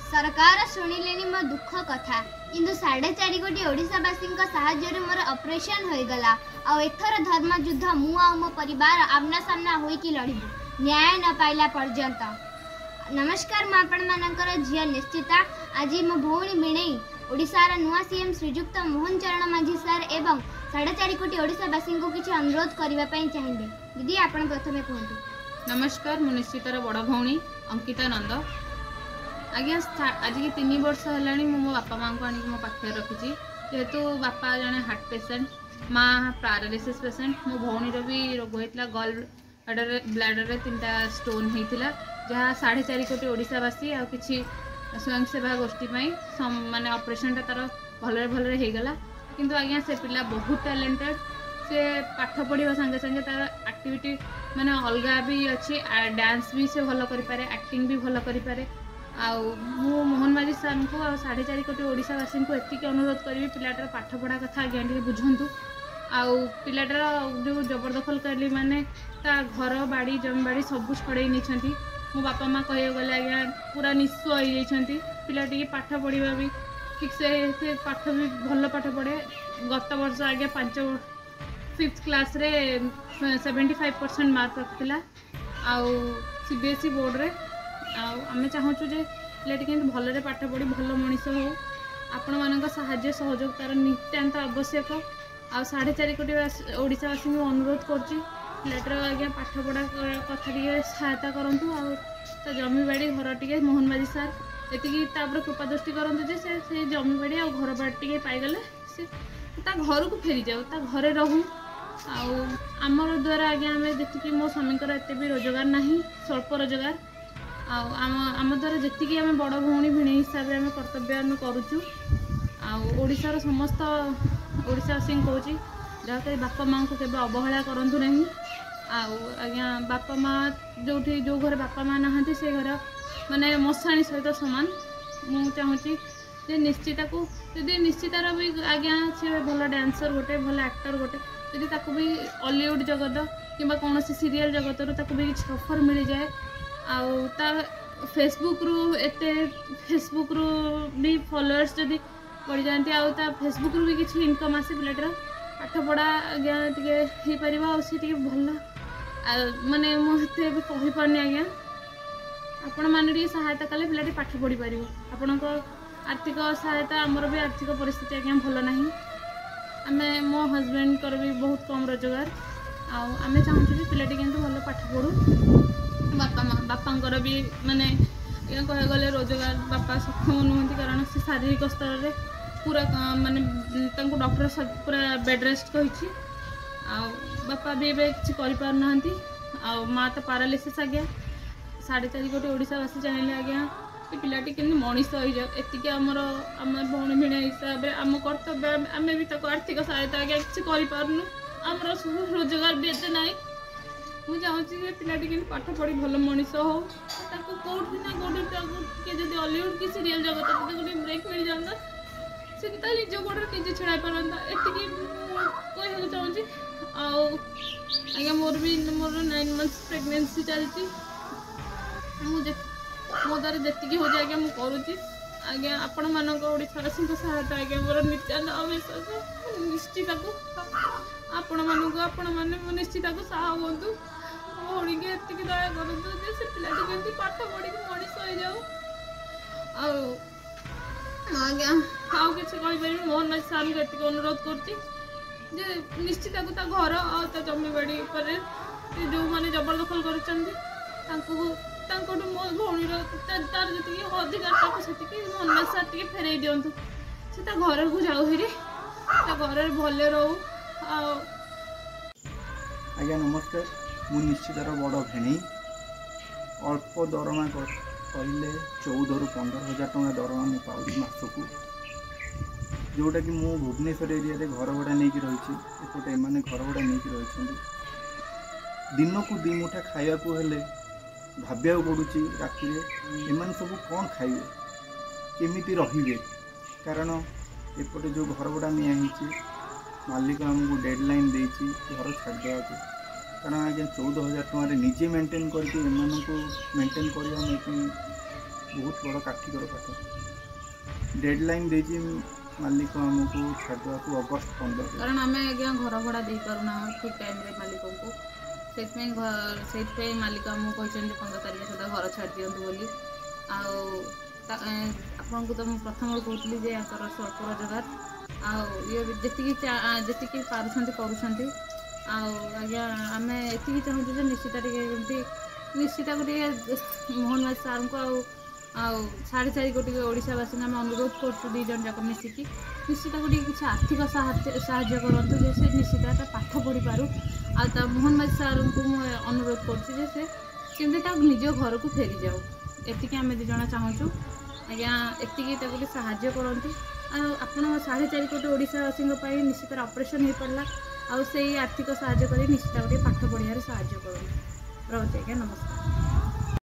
सरकार शुणिले मो दुख कथा किंतु 4.5 कोटी ओडिशावासी साहाय्य मोर ऑपरेशन होईगला आ एथर धर्म युद्ध मु आ मो परिवार आमना सामना होईकी लड़बू न्याय न पाइला पर्यंत। नमस्कार मु आपण मानकर झिया निश्चिता। आज मो भौणी भिणई ओडिशार नुआ सीएम श्रीजुक्त मोहन चरण माझी सर एवं 4.5 कोटी ओडिशावासी को किसी अनुरोध करने चाहिए। दीदी आपण प्रथमे कहतु। नमस्कार मु निश्चितार बड़ भौणी अंकिता नंद। आज्ञा आज की 3 वर्ष है मो बापा माँ को आनी मो पाखे रखी जेहेतु बापा जड़े हार्ट पेसेंट माँ पैरालिसिस पेसेंट मो भौणीर भी रोग होता गल ब्लाडर में 3टा स्टोन होता जहाँ 4.5 कोटी ओडिशावासी आ कि स्वयंसेवा गोष्ठी माने ऑपरेशन तार भल भल होगला किंतु आज्ञा से पिला बहुत टैलेंटेड से पाठ पढ़ा संगे संगे तार एक्टिविटी माने अलगा भी अच्छी डांस भी से भल करें एक्टिंग भी भल करें। आउ मु मोहन माझी सार को 4.5 कोटी ओडिशावासी को एति अनुरोध करी पिलाटार पाठ पढ़ा कथा आज्ञा टे बुझंतु। आउ पिलाटार जो जबरदखल करली माने ता घर बाड़ी जमी बाड़ी सब छड़े नहीं मो बापा माँ कह गले आज्ञा पूरा निस्व हो जाती पिला टी पाठ पढ़ा भी ठीक से पाठ भी भल पाठ पढ़े। गत वर्ष आज्ञा 5th क्लास रे 75% मार्क रखिला आउ CBSE बोर्ड रे आमे चाहूँ जे पिलाटी के भलरे पाठ पढ़ी भल मनीष हो आपण मान साहाय्य सहयोग तार नित्यांत आवश्यक। आ 4.5 कोटी ओडिशावासी को अनुरोध करुँची पिलाटर आज्ञा पाठ पढ़ा कथा टे सहायता करूँ आ जमी बाड़ी घर टे मोहन माझी सार एति कृपा दृष्टि करूँ से जमी बाड़ी आ घर बाड़ी टे पाईगले से घर को फेरी जाऊ ता घरे रहूँ। आमर द्वारा आज्ञा आम जी मो स्वामी एत भी रोजगार ना स्वल्प रोजगार आम द्वारा जी आम बड़ भौणी भिणी हिसाब से कर्तव्य आम करुचु। ओडिशार समस्त ओडिशावासी कहूँ जहाँकि बापा माँ को केवल अवहेला करूँ नहीं। आज्ञा बापा माँ जो घर बापा माँ नहांती से घर माने मशाणी सहित सामान मु चाहूँगी जे निश्चिता को यदि निश्चितार भी आज्ञा सी भल डांसर गोटे भल एक्टर गोटे यदि ताको भी हॉलीवुड जगत कि कौन सीरियल जगत रू भी किसी ऑफर मिल जाए आ फेसबुक रू भी फॉलोअर्स जदि बढ़ी जाती आ फेसबुक रू भी किसी इनकम आसे पिलाटर पाठ पढ़ा आज्ञा टे पार भल माने मुझे कही पारनी आज्ञा आपण मैंने सहायता कले पिलाटी पाठ पढ़ी पार आपण आर्थिक सहायता आमर भी आर्थिक परिस्थिति आज्ञा भल ना आम मो हजबैंड कर भी बहुत कम रोजगार आम चाहूँ पिलाटी के भल पाठ पढ़ू बापा भी माने कह गले रोजगार बापा सक्षम नुहति कारण से शारीरिक स्तर में पूरा माने डॉक्टर पूरा बेड रेस्ट कही बापा भी किसी कर माँ तो पैरालिसिस आज्ञा 4.5 कोटी ओडिशावासी चाहिए आज्ञा कि पिलाटी के मनीष हो जाए एतिक आमर आम भौणी भिणा हिसाब से आम कर्तव्य आम भी आर्थिक सहायता आज्ञा किसी करूँ आमर रोजगार भी एत ना मुझे चाहूँगी पिलाटी के पाठ पढ़ी भल मनीष हो कौटी ना कौटी जब हॉलीवुड की सीरियल जगत गोटे ब्रेक मिल जाता से निज गोड़ निजे छड़ा पारता एति कह चाहूँगी आज्ञा मोर 9 months प्रेगनेंसी चलती मो द्वारा जी हो आज्ञा मुझे करुँची आज्ञा आपण मानक ओडिशावासी सहायता आज्ञा मोर नित्यान अविश्वास निश्चिता को आपण मैंने निश्चिता को साहा हूँ भौणी के एति दया करूँ से पिलाटी केमती पाठ पढ़ी मनीष हो जाऊ। आज्ञा आउ कि मोहन माझी सार को एति अनुरोध कर निश्चिता को घर आ जमी बाड़ी पर जो मैंने जबरदखल कर मो भौणी तार जी अधिकार से मोहन माझी सार टे फेरई दिंतु से घर को जाऊ हेरी घर भल रो। आज्ञा नमस्कार मु निश्चितार बड़ भेणी अल्प दरमा कहले 14 ରୁ 15,000 टଙ୍କା दरमा मु पाऊँ मासक जोटा कि मु भुवनेश्वर एरिया रे घर भड़ा नहीं रही एपटे एम घर भड़ा नहीं रही दिन को 2 मुठा खाया हेले भाव्या पड़ुची राति एम सब कौन खाइबे केमिति रहिबे कारण एपटे जो घर भड़ा निया मालिक आमको डेडलाइन देती घर छाड़ देवा कारण आज्ञा 14,000 टकर निजे मेंटेन करके मेंटेन करवा बहुत बड़ काठिकर पाठ डेडलाइन देजी मालिक आमको छाड़ा को अगस्त 15 कारण आम आज्ञा घर भड़ा दे पारुना ठीक टाइम मालिक को से मालिक आमको कहते 15 तारीख सुधा घर छाड़ दिंतु बोली आपन को तो मुझे प्रथम कहती जे स्वल्प रोजगार जी पार्टी करुँच आज्ञा आम ये चाहूँ जे निश्चित मोहन माझी सार को 4.5 कोटी ओडावासी आम अनुरोध करूँ 2 जन जाक मिसिकी निश्चित किसी आर्थिक साहाय्य करूँ जे से निश्चित पाठ पढ़ी पारू आ मोहन माझी सार को अनुरोध करें निज घर को फेरी जाऊ एतिकी आम 2 जन चाहूँ आज्ञा एतिकी साहाय्य करती आप 4.5 कोटी ओडावासी निश्चित ऑपरेशन हो पड़ा आउ से आर्थिक साहाय्य कर निश्चित पाठ पढ़ार साहाय्य करूँ रहुଛି आज्ञा नमस्कार।